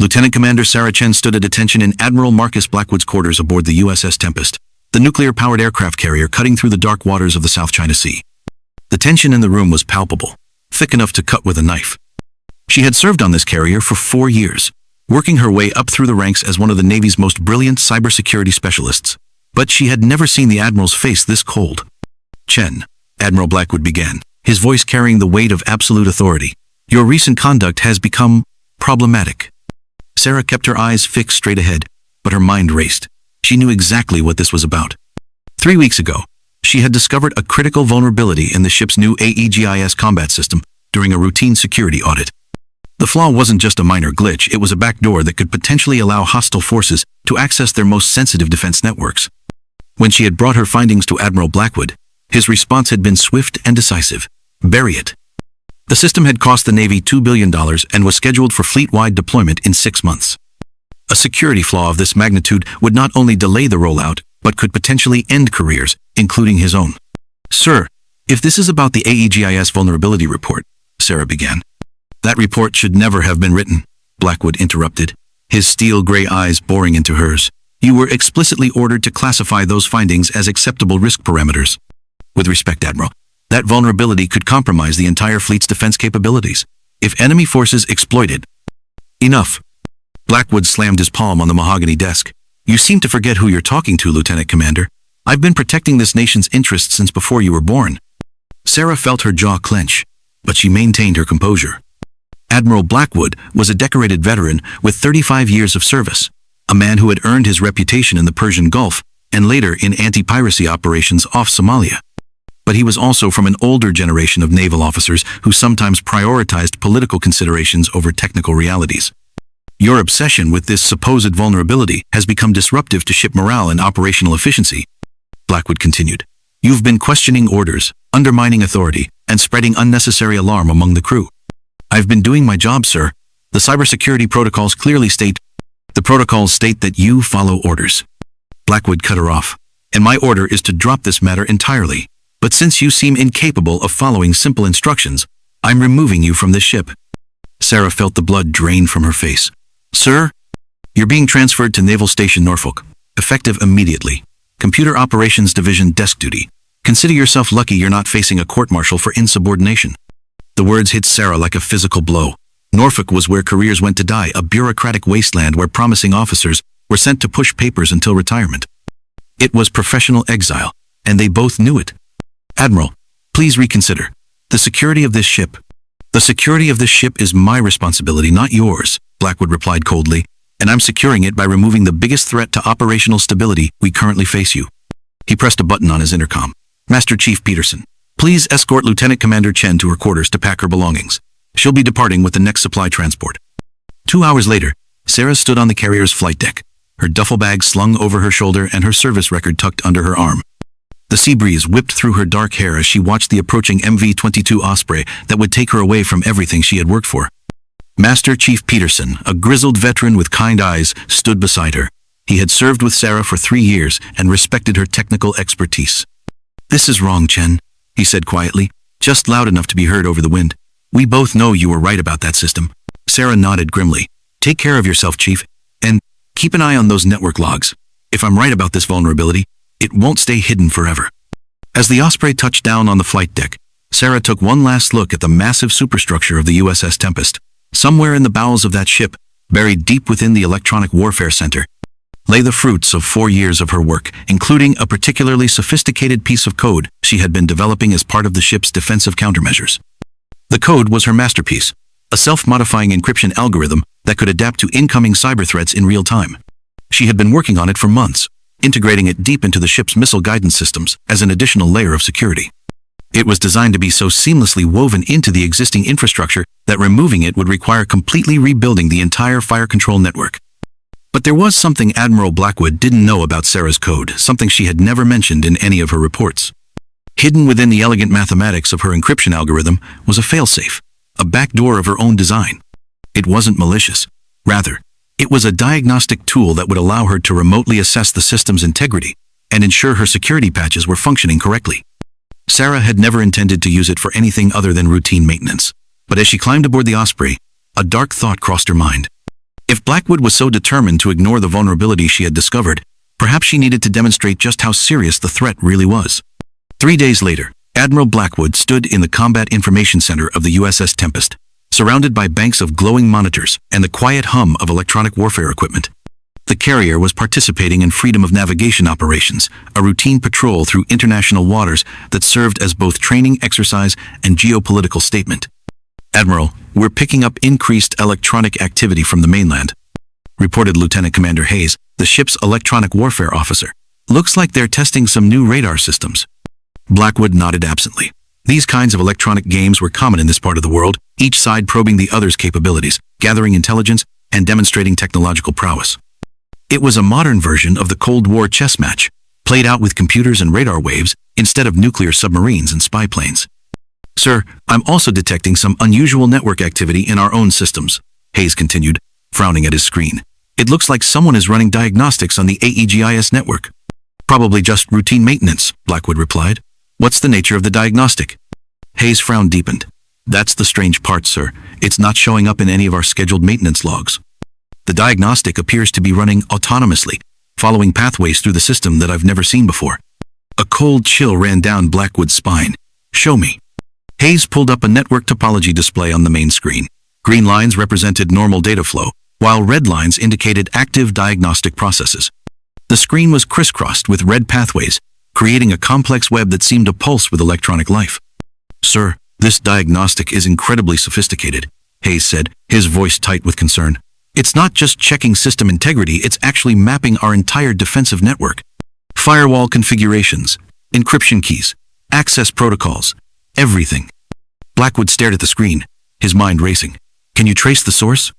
Lieutenant Commander Sarah Chen stood at attention in Admiral Marcus Blackwood's quarters aboard the USS Tempest, the nuclear-powered aircraft carrier cutting through the dark waters of the South China Sea. The tension in the room was palpable, thick enough to cut with a knife. She had served on this carrier for 4 years, working her way up through the ranks as one of the Navy's most brilliant cybersecurity specialists. But she had never seen the Admiral's face this cold. "Chen," Admiral Blackwood began, his voice carrying the weight of absolute authority, "your recent conduct has become problematic." Sarah kept her eyes fixed straight ahead, but her mind raced. She knew exactly what this was about. 3 weeks ago, she had discovered a critical vulnerability in the ship's new AEGIS combat system during a routine security audit. The flaw wasn't just a minor glitch, it was a backdoor that could potentially allow hostile forces to access their most sensitive defense networks. When she had brought her findings to Admiral Blackwood, his response had been swift and decisive. Bury it. The system had cost the Navy $2 billion and was scheduled for fleet-wide deployment in 6 months. A security flaw of this magnitude would not only delay the rollout, but could potentially end careers, including his own. "Sir, if this is about the AEGIS vulnerability report," Sarah began. "That report should never have been written," Blackwood interrupted, his steel-gray eyes boring into hers. "You were explicitly ordered to classify those findings as acceptable risk parameters. With respect, Admiral, that vulnerability could compromise the entire fleet's defense capabilities if enemy forces exploit it." "Enough." Blackwood slammed his palm on the mahogany desk. "You seem to forget who you're talking to, Lieutenant Commander. I've been protecting this nation's interests since before you were born." Sarah felt her jaw clench, but she maintained her composure. Admiral Blackwood was a decorated veteran with 35 years of service, a man who had earned his reputation in the Persian Gulf and later in anti-piracy operations off Somalia. But he was also from an older generation of naval officers who sometimes prioritized political considerations over technical realities. "Your obsession with this supposed vulnerability has become disruptive to ship morale and operational efficiency," Blackwood continued. "You've been questioning orders, undermining authority, and spreading unnecessary alarm among the crew." "I've been doing my job, sir. The cybersecurity protocols clearly state—" "The protocols state that you follow orders." Blackwood cut her off. "And my order is to drop this matter entirely. But since you seem incapable of following simple instructions, I'm removing you from this ship." Sarah felt the blood drain from her face. "Sir, you're being transferred to Naval Station Norfolk, effective immediately. Computer Operations Division desk duty. Consider yourself lucky you're not facing a court-martial for insubordination." The words hit Sarah like a physical blow. Norfolk was where careers went to die, a bureaucratic wasteland where promising officers were sent to push papers until retirement. It was professional exile, and they both knew it. "Admiral, please reconsider. The security of this ship—" "The security of this ship is my responsibility, not yours," Blackwood replied coldly, "and I'm securing it by removing the biggest threat to operational stability we currently face you." He pressed a button on his intercom. "Master Chief Peterson, please escort Lieutenant Commander Chen to her quarters to pack her belongings. She'll be departing with the next supply transport." 2 hours later, Sarah stood on the carrier's flight deck, her duffel bag slung over her shoulder and her service record tucked under her arm. The sea breeze whipped through her dark hair as she watched the approaching MV-22 Osprey that would take her away from everything she had worked for. Master Chief Peterson, a grizzled veteran with kind eyes, stood beside her. He had served with Sarah for 3 years and respected her technical expertise. "This is wrong, Chen," he said quietly, just loud enough to be heard over the wind. "We both know you were right about that system." Sarah nodded grimly. "Take care of yourself, Chief, and keep an eye on those network logs. If I'm right about this vulnerability, it won't stay hidden forever." As the Osprey touched down on the flight deck, Sarah took one last look at the massive superstructure of the USS Tempest. Somewhere in the bowels of that ship, buried deep within the Electronic Warfare Center, lay the fruits of 4 years of her work, including a particularly sophisticated piece of code she had been developing as part of the ship's defensive countermeasures. The code was her masterpiece, a self-modifying encryption algorithm that could adapt to incoming cyber threats in real time. She had been working on it for months, integrating it deep into the ship's missile guidance systems as an additional layer of security. It was designed to be so seamlessly woven into the existing infrastructure that removing it would require completely rebuilding the entire fire control network. But there was something Admiral Blackwood didn't know about Sarah's code, something she had never mentioned in any of her reports. Hidden within the elegant mathematics of her encryption algorithm was a failsafe, a backdoor of her own design. It wasn't malicious. Rather, it was a diagnostic tool that would allow her to remotely assess the system's integrity and ensure her security patches were functioning correctly. Sarah had never intended to use it for anything other than routine maintenance. But as she climbed aboard the Osprey, a dark thought crossed her mind. If Blackwood was so determined to ignore the vulnerability she had discovered, perhaps she needed to demonstrate just how serious the threat really was. 3 days later, Admiral Blackwood stood in the Combat Information Center of the USS Tempest, surrounded by banks of glowing monitors and the quiet hum of electronic warfare equipment. The carrier was participating in freedom of navigation operations, a routine patrol through international waters that served as both training exercise and geopolitical statement. "Admiral, we're picking up increased electronic activity from the mainland," reported Lieutenant Commander Hayes, the ship's electronic warfare officer. "Looks like they're testing some new radar systems." Blackwood nodded absently. These kinds of electronic games were common in this part of the world, each side probing the other's capabilities, gathering intelligence, and demonstrating technological prowess. It was a modern version of the Cold War chess match, played out with computers and radar waves instead of nuclear submarines and spy planes. "Sir, I'm also detecting some unusual network activity in our own systems," Hayes continued, frowning at his screen. "It looks like someone is running diagnostics on the AEGIS network." "Probably just routine maintenance," Blackwood replied. "What's the nature of the diagnostic?" Hayes' frown deepened. "That's the strange part, sir. It's not showing up in any of our scheduled maintenance logs. The diagnostic appears to be running autonomously, following pathways through the system that I've never seen before." A cold chill ran down Blackwood's spine. "Show me." Hayes pulled up a network topology display on the main screen. Green lines represented normal data flow, while red lines indicated active diagnostic processes. The screen was crisscrossed with red pathways, creating a complex web that seemed to pulse with electronic life. "Sir, this diagnostic is incredibly sophisticated," Hayes said, his voice tight with concern. "It's not just checking system integrity, it's actually mapping our entire defensive network. Firewall configurations, encryption keys, access protocols, everything." Blackwood stared at the screen, his mind racing. "Can you trace the source?"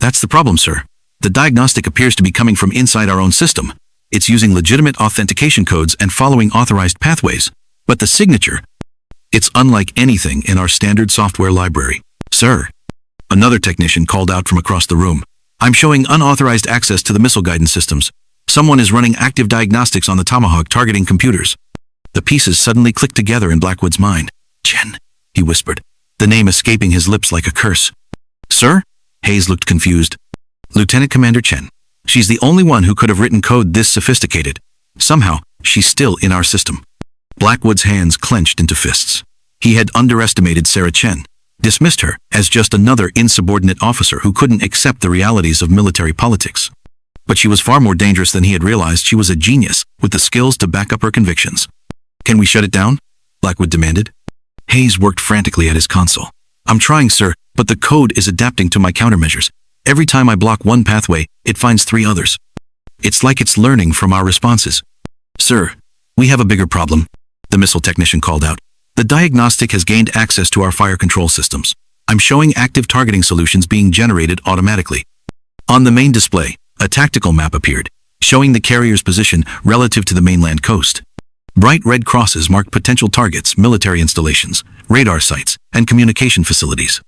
"That's the problem, sir. The diagnostic appears to be coming from inside our own system. It's using legitimate authentication codes and following authorized pathways. But the signature, it's unlike anything in our standard software library." "Sir," another technician called out from across the room, "I'm showing unauthorized access to the missile guidance systems. Someone is running active diagnostics on the Tomahawk targeting computers." The pieces suddenly clicked together in Blackwood's mind. "Chen," he whispered, the name escaping his lips like a curse. "Sir?" Hayes looked confused. "Lieutenant Commander Chen. She's the only one who could have written code this sophisticated. Somehow, she's still in our system." Blackwood's hands clenched into fists. He had underestimated Sarah Chen, dismissed her as just another insubordinate officer who couldn't accept the realities of military politics. But she was far more dangerous than he had realized. She was a genius with the skills to back up her convictions. "Can we shut it down?" Blackwood demanded. Hayes worked frantically at his console. "I'm trying, sir, but the code is adapting to my countermeasures. Every time I block one pathway, it finds 3 others. It's like it's learning from our responses." "Sir, we have a bigger problem," the missile technician called out. "The diagnostic has gained access to our fire control systems. I'm showing active targeting solutions being generated automatically." On the main display, a tactical map appeared, showing the carrier's position relative to the mainland coast. Bright red crosses marked potential targets, military installations, radar sites, and communication facilities.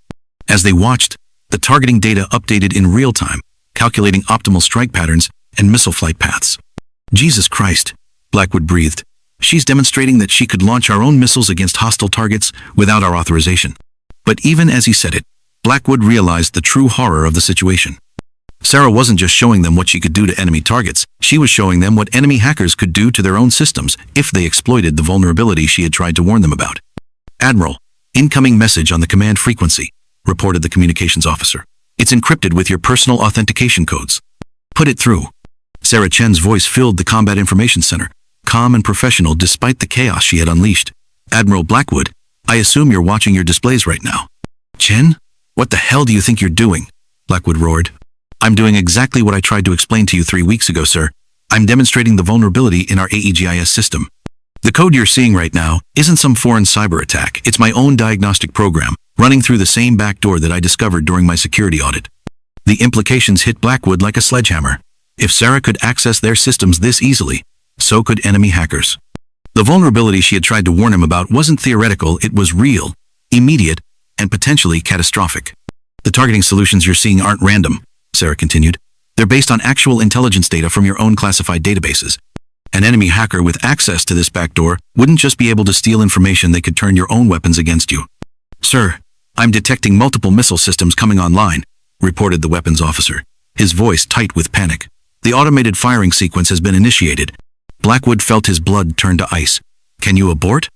As they watched, the targeting data updated in real time, calculating optimal strike patterns and missile flight paths. "Jesus Christ," Blackwood breathed. "She's demonstrating that she could launch our own missiles against hostile targets without our authorization." But even as he said it, Blackwood realized the true horror of the situation. Sarah wasn't just showing them what she could do to enemy targets, she was showing them what enemy hackers could do to their own systems if they exploited the vulnerability she had tried to warn them about. "Admiral, incoming message on the command frequency," reported the communications officer. "It's encrypted with your personal authentication codes. Put it through." Sarah Chen's voice filled the Combat Information Center, calm and professional despite the chaos she had unleashed. "Admiral Blackwood, I assume you're watching your displays right now." "Chen? What the hell do you think you're doing?" Blackwood roared. "I'm doing exactly what I tried to explain to you 3 weeks ago, sir. I'm demonstrating the vulnerability in our AEGIS system. The code you're seeing right now isn't some foreign cyber attack. It's my own diagnostic program, running through the same backdoor that I discovered during my security audit." The implications hit Blackwood like a sledgehammer. If Sarah could access their systems this easily, so could enemy hackers. The vulnerability she had tried to warn him about wasn't theoretical, it was real, immediate, and potentially catastrophic. "The targeting solutions you're seeing aren't random," Sarah continued. "They're based on actual intelligence data from your own classified databases. An enemy hacker with access to this backdoor wouldn't just be able to steal information, they could turn your own weapons against you." "Sir, I'm detecting multiple missile systems coming online," reported the weapons officer. his voice tight with panic. "The automated firing sequence has been initiated." Blackwood felt his blood turn to ice. "Can you abort?"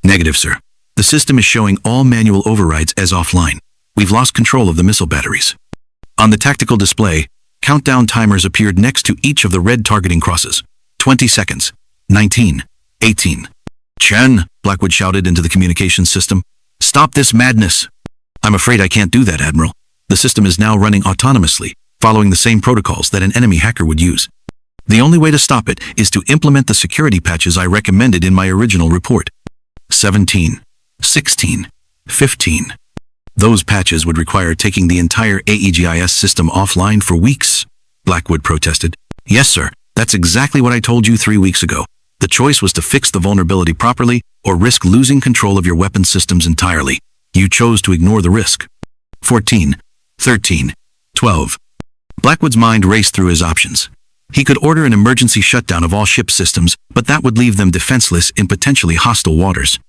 "Negative, sir. The system is showing all manual overrides as offline. We've lost control of the missile batteries." On the tactical display, countdown timers appeared next to each of the red targeting crosses. 20 seconds. 19. 18. "Chen," Blackwood shouted into the communications system. "Stop this madness." "I'm afraid I can't do that, Admiral. The system is now running autonomously, following the same protocols that an enemy hacker would use. The only way to stop it is to implement the security patches I recommended in my original report." 17. 16. 15. "Those patches would require taking the entire AEGIS system offline for weeks," Blackwood protested. "Yes, sir. That's exactly what I told you 3 weeks ago. The choice was to fix the vulnerability properly or risk losing control of your weapon systems entirely. You chose to ignore the risk." 14. 13. 12. Blackwood's mind raced through his options. He could order an emergency shutdown of all ship systems, but that would leave them defenseless in potentially hostile waters.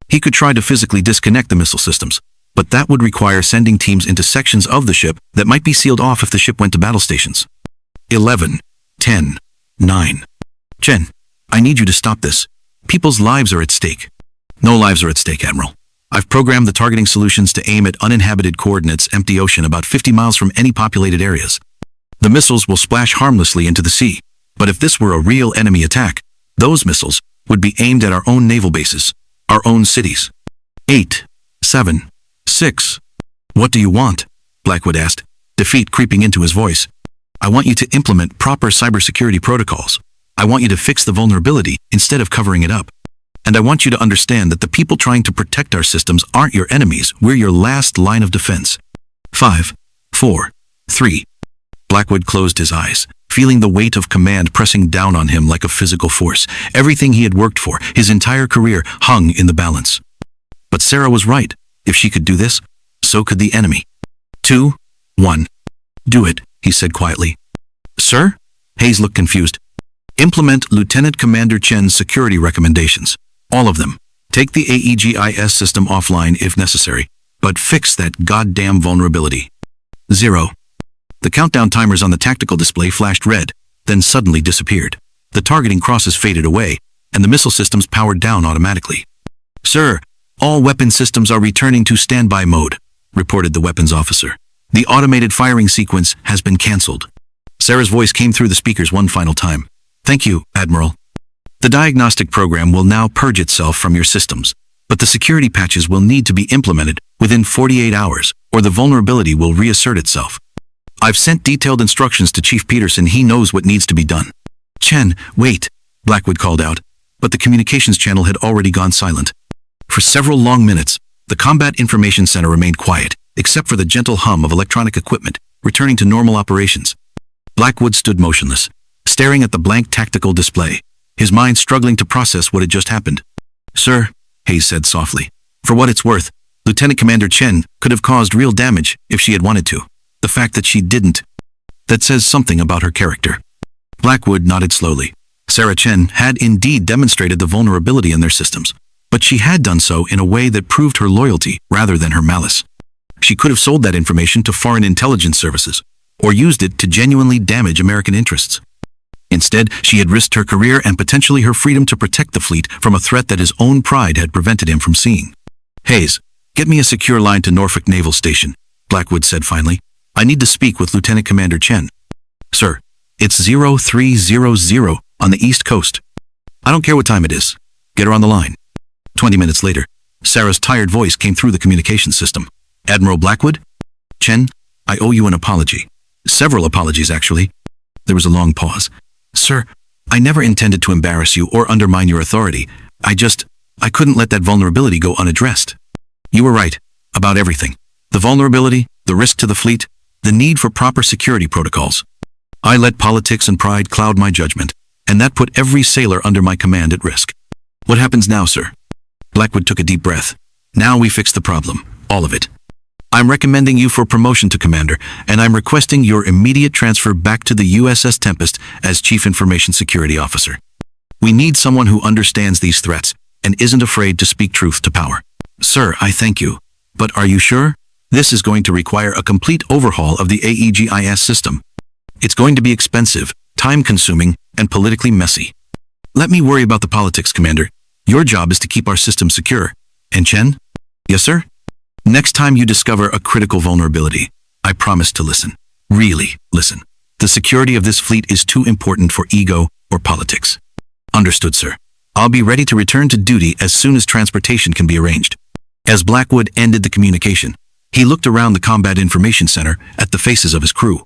He could try to physically disconnect the missile systems, but that would require sending teams into sections of the ship that might be sealed off if the ship went to battle stations. 11. 10. 9. "Chen, I need you to stop this. People's lives are at stake." "No lives are at stake, Admiral. I've programmed the targeting solutions to aim at uninhabited coordinates, empty ocean about 50 miles from any populated areas. The missiles will splash harmlessly into the sea, but if this were a real enemy attack, those missiles would be aimed at our own naval bases, our own cities." 8. 7. 6. "What do you want?" Blackwood asked, defeat creeping into his voice. "I want you to implement proper cybersecurity protocols. I want you to fix the vulnerability instead of covering it up. And I want you to understand that the people trying to protect our systems aren't your enemies. We're your last line of defense." 5. 4. 3. Blackwood closed his eyes, feeling the weight of command pressing down on him like a physical force. Everything he had worked for, his entire career, hung in the balance. But Sarah was right. If she could do this, so could the enemy. 2. 1. "Do it," he said quietly. "Sir?" Hayes looked confused. "Implement Lieutenant Commander Chen's security recommendations. All of them. Take the AEGIS system offline if necessary, but fix that goddamn vulnerability." 0. The countdown timers on the tactical display flashed red, then suddenly disappeared. The targeting crosses faded away, and the missile systems powered down automatically. "Sir, all weapon systems are returning to standby mode," reported the weapons officer. "The automated firing sequence has been cancelled." Sarah's voice came through the speakers one final time. "Thank you, Admiral. The diagnostic program will now purge itself from your systems, but the security patches will need to be implemented within 48 hours, or the vulnerability will reassert itself. I've sent detailed instructions to Chief Peterson. He knows what needs to be done." "Chen, wait," Blackwood called out, but the communications channel had already gone silent. For several long minutes, the Combat Information Center remained quiet, except for the gentle hum of electronic equipment, returning to normal operations. Blackwood stood motionless, staring at the blank tactical display, his mind struggling to process what had just happened. "Sir," Hayes said softly, "for what it's worth, Lieutenant Commander Chen could have caused real damage if she had wanted to. The fact that she didn't, that says something about her character." Blackwood nodded slowly. Sarah Chen had indeed demonstrated the vulnerability in their systems, but she had done so in a way that proved her loyalty rather than her malice. She could have sold that information to foreign intelligence services, or used it to genuinely damage American interests. Instead, she had risked her career and potentially her freedom to protect the fleet from a threat that his own pride had prevented him from seeing. "Hayes, get me a secure line to Norfolk Naval Station," Blackwood said finally. "I need to speak with Lieutenant Commander Chen." "Sir, it's 0300 on the East Coast. I don't care what time it is. Get her on the line." 20 minutes later, Sarah's tired voice came through the communication system. "Admiral Blackwood? Chen, I owe you an apology. Several apologies, actually." There was a long pause. "Sir, I never intended to embarrass you or undermine your authority. I couldn't let that vulnerability go unaddressed. You were right about everything. The vulnerability, the risk to the fleet, the need for proper security protocols. I let politics and pride cloud my judgment, and that put every sailor under my command at risk. What happens now, sir?" Blackwood took a deep breath. "Now we fix the problem, all of it. I'm recommending you for promotion to commander, and I'm requesting your immediate transfer back to the USS Tempest as Chief Information Security Officer. We need someone who understands these threats and isn't afraid to speak truth to power." "Sir, I thank you. But are you sure? This is going to require a complete overhaul of the AEGIS system." It's going to be expensive, time-consuming, and politically messy. Let me worry about the politics, Commander. Your job is to keep our system secure. And Chen? Yes, sir? Next time you discover a critical vulnerability, I promise to listen. Really listen. The security of this fleet is too important for ego or politics. Understood, sir. I'll be ready to return to duty as soon as transportation can be arranged. As Blackwood ended the communication, he looked around the Combat Information Center at the faces of his crew.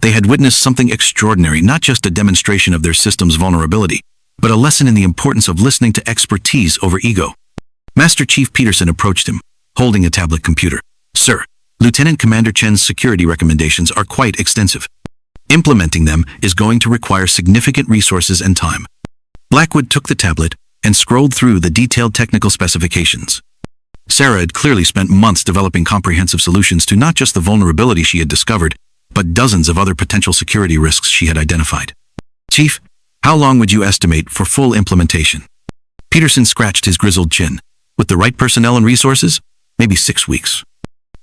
They had witnessed something extraordinary, not just a demonstration of their system's vulnerability, but a lesson in the importance of listening to expertise over ego. Master Chief Peterson approached him, holding a tablet computer. Sir, Lieutenant Commander Chen's security recommendations are quite extensive. Implementing them is going to require significant resources and time. Blackwood took the tablet and scrolled through the detailed technical specifications. Sarah had clearly spent months developing comprehensive solutions to not just the vulnerability she had discovered, but dozens of other potential security risks she had identified. Chief, how long would you estimate for full implementation? Peterson scratched his grizzled chin. With the right personnel and resources, maybe 6 weeks.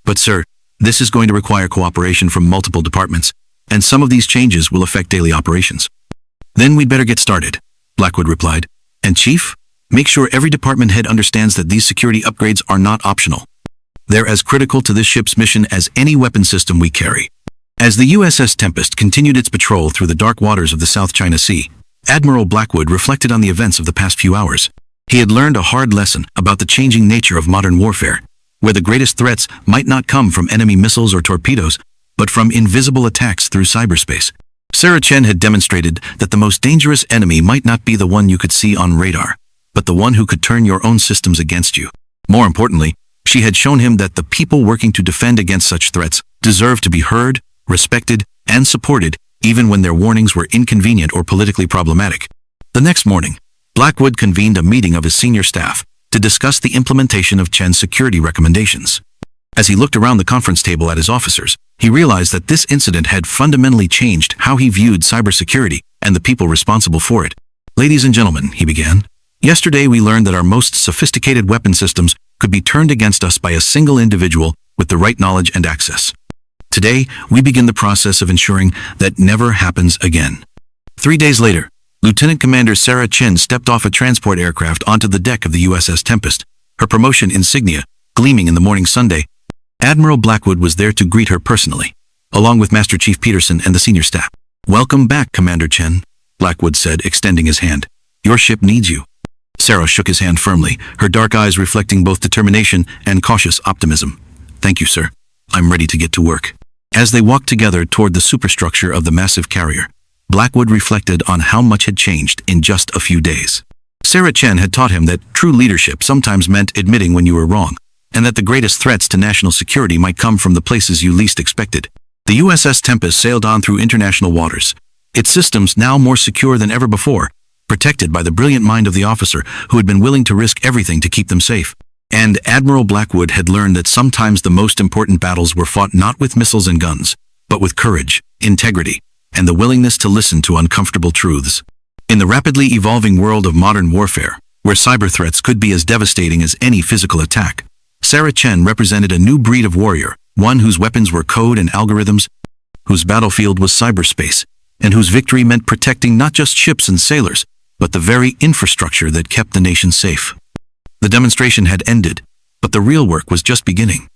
But sir, this is going to require cooperation from multiple departments, and some of these changes will affect daily operations. Then we'd better get started, Blackwood replied. And Chief, make sure every department head understands that these security upgrades are not optional. They're as critical to this ship's mission as any weapon system we carry. As the USS Tempest continued its patrol through the dark waters of the South China Sea, Admiral Blackwood reflected on the events of the past few hours. He had learned a hard lesson about the changing nature of modern warfare, where the greatest threats might not come from enemy missiles or torpedoes, but from invisible attacks through cyberspace. Sarah Chen had demonstrated that the most dangerous enemy might not be the one you could see on radar, but the one who could turn your own systems against you. More importantly, she had shown him that the people working to defend against such threats deserve to be heard, respected, and supported, even when their warnings were inconvenient or politically problematic. The next morning, Blackwood convened a meeting of his senior staff to discuss the implementation of Chen's security recommendations. As he looked around the conference table at his officers, he realized that this incident had fundamentally changed how he viewed cybersecurity and the people responsible for it. Ladies and gentlemen, he began, yesterday we learned that our most sophisticated weapon systems could be turned against us by a single individual with the right knowledge and access. Today, we begin the process of ensuring that never happens again. 3 days later, Lieutenant Commander Sarah Chen stepped off a transport aircraft onto the deck of the USS Tempest, her promotion insignia gleaming in the morning sunday. Admiral Blackwood was there to greet her personally, along with Master Chief Peterson and the senior staff. Welcome back, Commander Chen, Blackwood said, extending his hand. Your ship needs you. Sarah shook his hand firmly, her dark eyes reflecting both determination and cautious optimism. Thank you, sir. I'm ready to get to work. As they walked together toward the superstructure of the massive carrier, Blackwood reflected on how much had changed in just a few days. Sarah Chen had taught him that true leadership sometimes meant admitting when you were wrong, and that the greatest threats to national security might come from the places you least expected. The USS Tempest sailed on through international waters, its systems now more secure than ever before, protected by the brilliant mind of the officer who had been willing to risk everything to keep them safe. And Admiral Blackwood had learned that sometimes the most important battles were fought not with missiles and guns, but with courage, integrity, and the willingness to listen to uncomfortable truths. In the rapidly evolving world of modern warfare, where cyber threats could be as devastating as any physical attack, Sarah Chen represented a new breed of warrior, one whose weapons were code and algorithms, whose battlefield was cyberspace, and whose victory meant protecting not just ships and sailors, but the very infrastructure that kept the nation safe. The demonstration had ended, but the real work was just beginning.